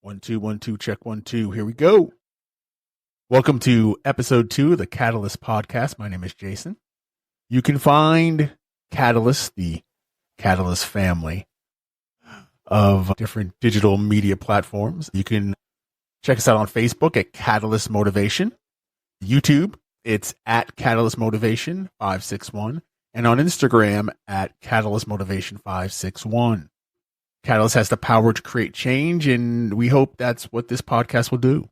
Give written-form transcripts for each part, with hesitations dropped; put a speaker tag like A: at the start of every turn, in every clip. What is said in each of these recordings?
A: 1 2 check 1 2. Here we go. Welcome to episode 2 of the Catalyst podcast. My name is Jason. You can find Catalyst, the Catalyst family of different digital media platforms. You can check us out on Facebook at Catalyst Motivation, YouTube, it's at Catalyst Motivation 561, and on Instagram at Catalyst Motivation 561. Catalyst has the power to create change, and we hope that's what this podcast will do.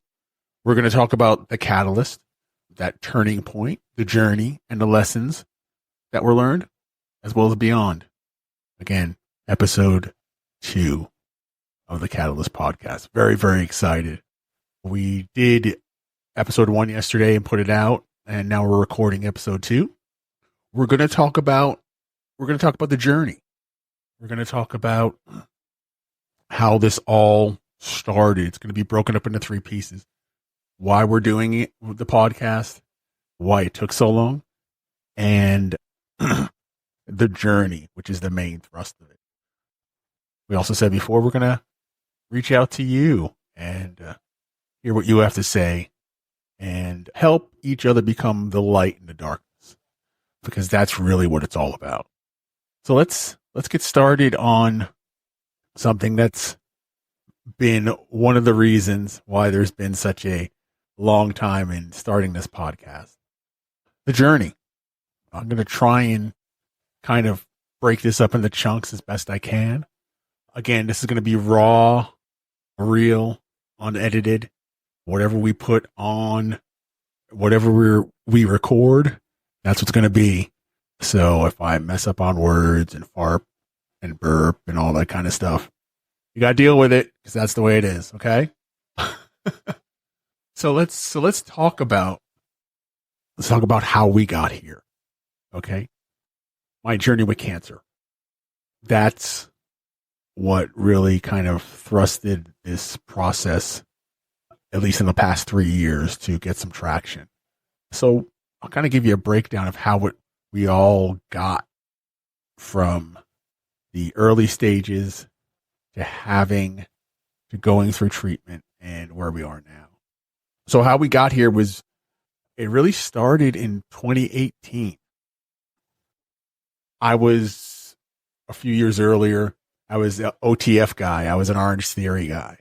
A: We're going to talk about the catalyst, that turning point, the journey, and the lessons that were learned, as well as beyond. Again, episode 2 of the Catalyst podcast. Very, very excited. We did episode 1 yesterday and put it out, and now we're recording episode 2. We're going to talk about the journey. We're going to talk about how this all started. It's going to be broken up into 3 pieces. Why we're doing it, the podcast, why it took so long, and the journey, which is the main thrust of it. We also said before, we're going to reach out to you and hear what you have to say and help each other become the light in the darkness, because that's really what it's all about. So let's get started on something that's been one of the reasons why there's been such a long time in starting this podcast. The journey. I'm going to try and kind of break this up into chunks as best I can. Again, this is going to be raw, real, unedited. Whatever we put on, whatever we record, that's what's going to be. So if I mess up on words and fart and burp and all that kind of stuff, you got to deal with it, because that's the way it is. Okay. So let's talk about how we got here. Okay. My journey with cancer. That's what really kind of thrusted this process, at least in the past 3 years, to get some traction. So I'll kind of give you a breakdown of how we all got from the early stages to going through treatment and where we are now. So how we got here it really started in 2018. I was, a few years earlier, I was an OTF guy. I was an Orange Theory guy.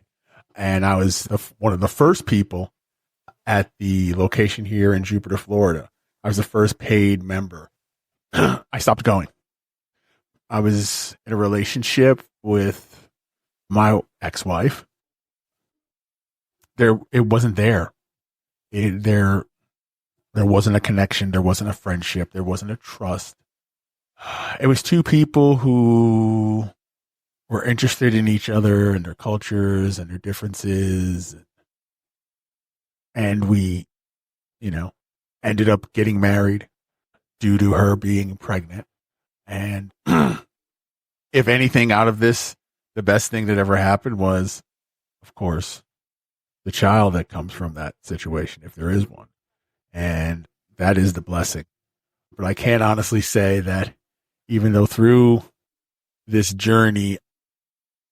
A: And I was one of the first people at the location here in Jupiter, Florida. I was the first paid member. I stopped going. I was in a relationship with my ex-wife. It wasn't there. There wasn't a connection. There wasn't a friendship. There wasn't a trust. It was 2 people who were interested in each other and their cultures and their differences. And we, ended up getting married due to her being pregnant. And if anything out of this, the best thing that ever happened was, of course, the child that comes from that situation, if there is one. And that is the blessing. But I can't honestly say that even though through this journey,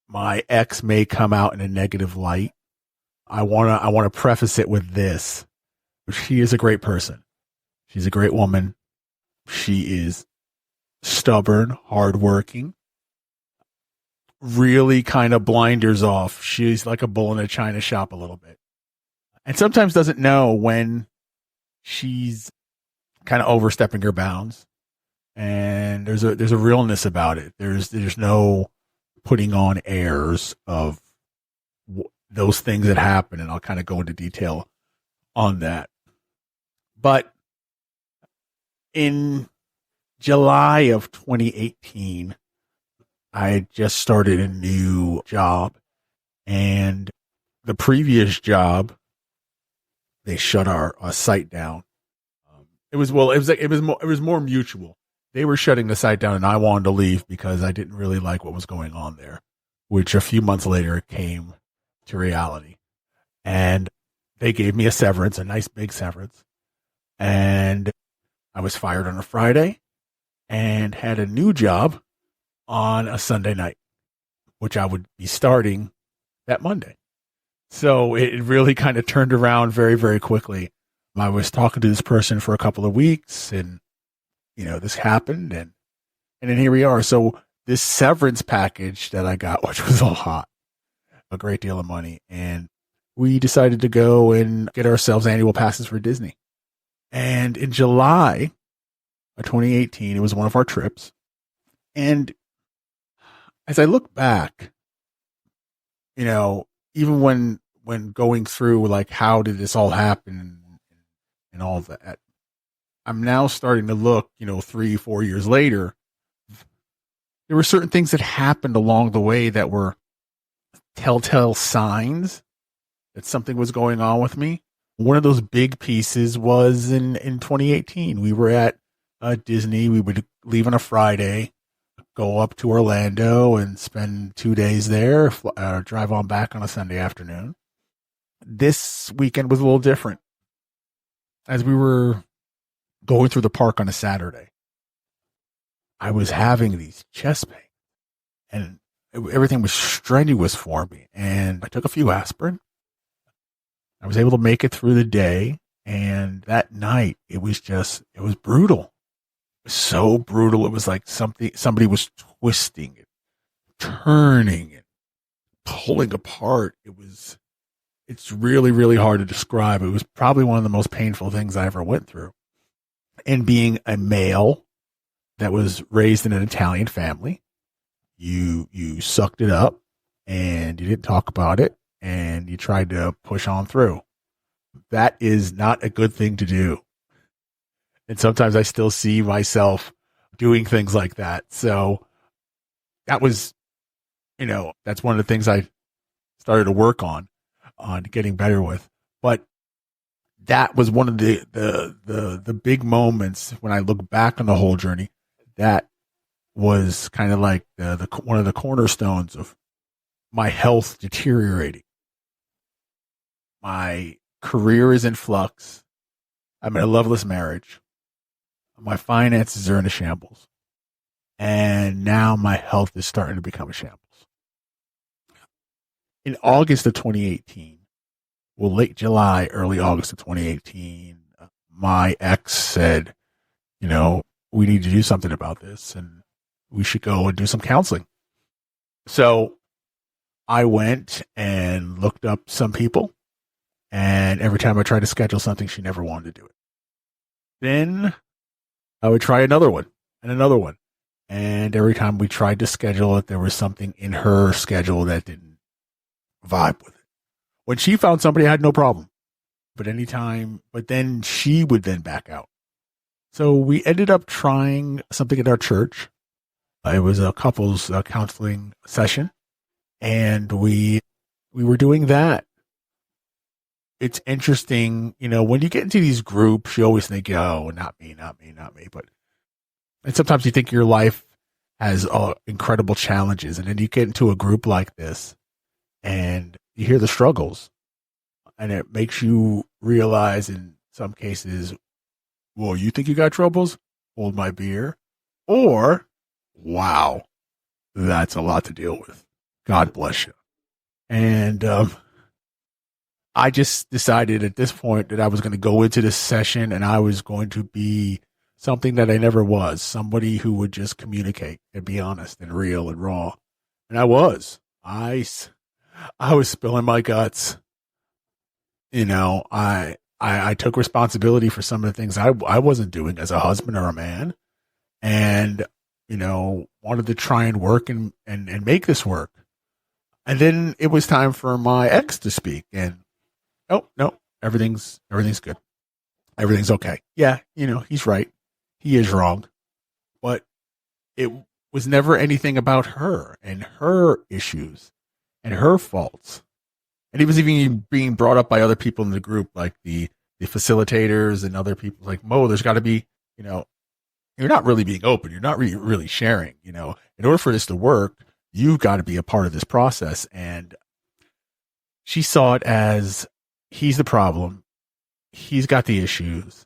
A: my ex may come out in a negative light, I want to preface it with this. She is a great person. She's a great woman. She is stubborn, hardworking, really kind of blinders off. She's like a bull in a china shop a little bit. And sometimes doesn't know when she's kind of overstepping her bounds. And there's a realness about it. There's no putting on airs of those things that happen. And I'll kind of go into detail on that. But in July of 2018, I had just started a new job, and the previous job, they shut our site down. It was more mutual. They were shutting the site down, and I wanted to leave because I didn't really like what was going on there, which a few months later came to reality. And they gave me a severance, a nice big severance. And I was fired on a Friday and had a new job on a Sunday night, which I would be starting that Monday. So it really kind of turned around very, very quickly. I was talking to this person for a couple of weeks, and this happened, and then here we are. So this severance package that I got, which was a great deal of money, and we decided to go and get ourselves annual passes for Disney. And in July of 2018, it was one of our trips. And as I look back, even when going through like how did this all happen and all that, I'm now starting to look, 3-4 years later, there were certain things that happened along the way that were telltale signs that something was going on with me. One of those big pieces was in 2018. We were at Disney. We would leave on a Friday, go up to Orlando and spend 2 days there, drive on back on a Sunday afternoon. This weekend was a little different. As we were going through the park on a Saturday, I was having these chest pains, and everything was strenuous for me. And I took a few aspirin. I was able to make it through the day. And that night, it was brutal. It was so brutal. It was like somebody was twisting it, turning it, pulling apart. It's really, really hard to describe. It was probably one of the most painful things I ever went through. And being a male that was raised in an Italian family, you sucked it up and you didn't talk about it and you tried to push on through. That is not a good thing to do. And sometimes I still see myself doing things like that. So that was, that's one of the things I started to work on getting better with. But that was one of the big moments when I look back on the whole journey. That was kind of like one of the cornerstones of my health deteriorating. My career is in flux. I'm in a loveless marriage. My finances are in a shambles. And now my health is starting to become a shambles. In August of 2018, late July, early August of 2018, my ex said, we need to do something about this and we should go and do some counseling. So I went and looked up some people, and every time I tried to schedule something, she never wanted to do it. Then I would try another one and another one. And every time we tried to schedule it, there was something in her schedule that didn't vibe with it. When she found somebody, I had no problem. But then she would then back out. So we ended up trying something at our church. It was a couples counseling session. And we were doing that. It's interesting, when you get into these groups, you always think, oh, not me. And sometimes you think your life has incredible challenges. And then you get into a group like this and you hear the struggles. And it makes you realize in some cases, well, you think you got troubles? Hold my beer. Or, wow, that's a lot to deal with. God bless you. And I just decided at this point that I was going to go into this session and I was going to be something that I never was, somebody who would just communicate and be honest and real and raw. And I was. I was spilling my guts. I took responsibility for some of the things I wasn't doing as a husband or a man, and, wanted to try and work and make this work. And then it was time for my ex to speak, and no, everything's good. Everything's okay. Yeah, he's right. He is wrong. But it was never anything about her and her issues and her faults. And it was even being brought up by other people in the group, like the facilitators and other people, like, Mo, there's got to be, you're not really being open. You're not really sharing, in order for this to work, you've got to be a part of this process. And she saw it as, he's the problem. He's got the issues.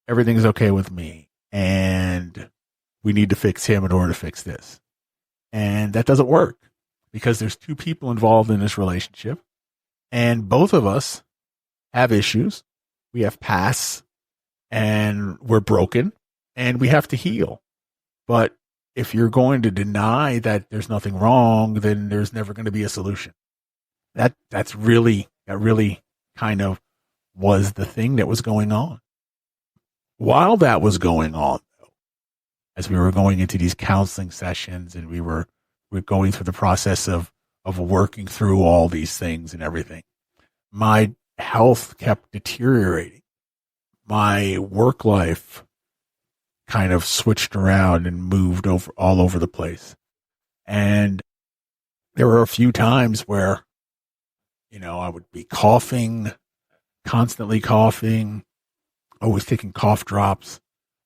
A: Everything's okay with me. And we need to fix him in order to fix this. And that doesn't work because there's two people involved in this relationship. And both of us have issues. We have pasts and we're broken and we have to heal. But if you're going to deny that there's nothing wrong, then there's never going to be a solution. That really kind of was the thing that was going on. While that was going on, though, as we were going into these counseling sessions and we're going through the process of working through all these things and everything, my health kept deteriorating. My work life kind of switched around and moved all over the place. And there were a few times where, I would be coughing, constantly coughing, always taking cough drops.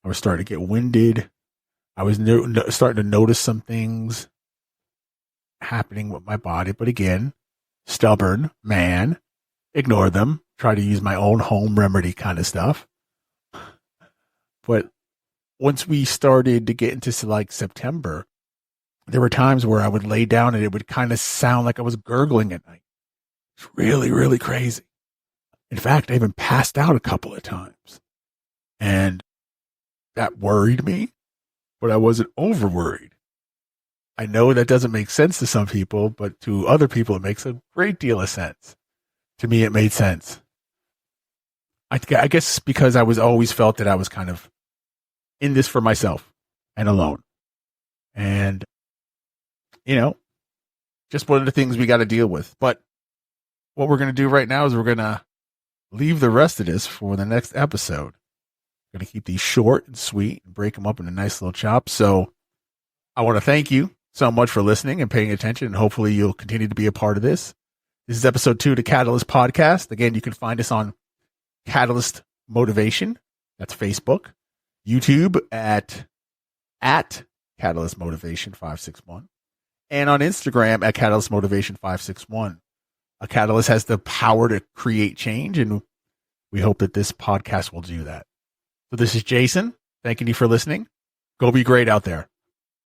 A: I was starting to get winded. I was starting to notice some things happening with my body. But again, stubborn man, ignore them, try to use my own home remedy kind of stuff. But once we started to get into like September, there were times where I would lay down and it would kind of sound like I was gurgling at night. It's really, really crazy. In fact, I even passed out a couple of times. And that worried me, but I wasn't over worried. I know that doesn't make sense to some people, but to other people, it makes a great deal of sense. To me, it made sense. I guess because I was always felt that I was kind of in this for myself and alone. And, just one of the things we got to deal with. But what we're going to do right now is we're going to leave the rest of this for the next episode. We're going to keep these short and sweet and break them up into nice little chops. So I want to thank you so much for listening and paying attention. And hopefully you'll continue to be a part of this. This is episode 2 of the Catalyst Podcast. Again, you can find us on Catalyst Motivation. That's Facebook. YouTube at Catalyst Motivation 561. And on Instagram at Catalyst Motivation 561. A catalyst has the power to create change, and we hope that this podcast will do that. So this is Jason, thanking you for listening. Go be great out there.